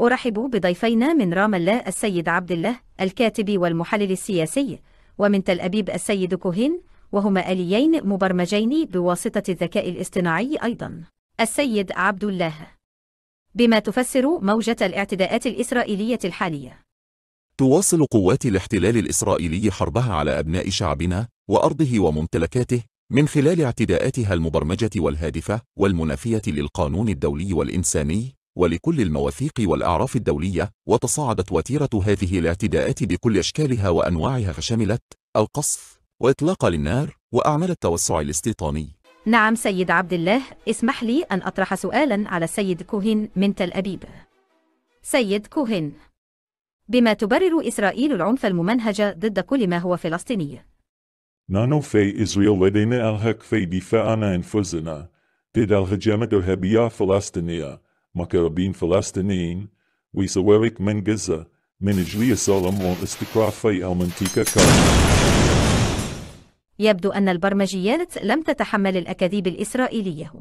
أرحب بضيفينا من رام الله السيد عبد الله الكاتب والمحلل السياسي، ومن تل أبيب السيد كوهين، وهما آليين مبرمجين بواسطة الذكاء الاصطناعي أيضا. السيد عبد الله، بما تفسر موجة الاعتداءات الإسرائيلية الحالية؟ تواصل قوات الاحتلال الإسرائيلي حربها على أبناء شعبنا وأرضه وممتلكاته من خلال اعتداءاتها المبرمجة والهادفة والمنافية للقانون الدولي والإنساني ولكل المواثيق والأعراف الدولية، وتصاعدت وتيرة هذه الاعتداءات بكل أشكالها وأنواعها، فشملت القصف وإطلاق للنار وأعمال التوسع الاستيطاني. نعم سيد عبد الله، اسمح لي أن أطرح سؤالا على السيد كوهين من تل أبيب. سيد كوهين، بما تبرر إسرائيل العنف الممنهج ضد كل ما هو فلسطيني؟ نحن في إسرائيل لدينا الحق في دفاع عن أنفسنا ضد الهجمات الإرهابية الفلسطينية، مقربين فلسطينيين وسوارق من غزة من أجل السلام والاستقرار في المنطقة كاملة. يبدو أن البرمجيات لم تتحمل الأكاذيب الإسرائيلية.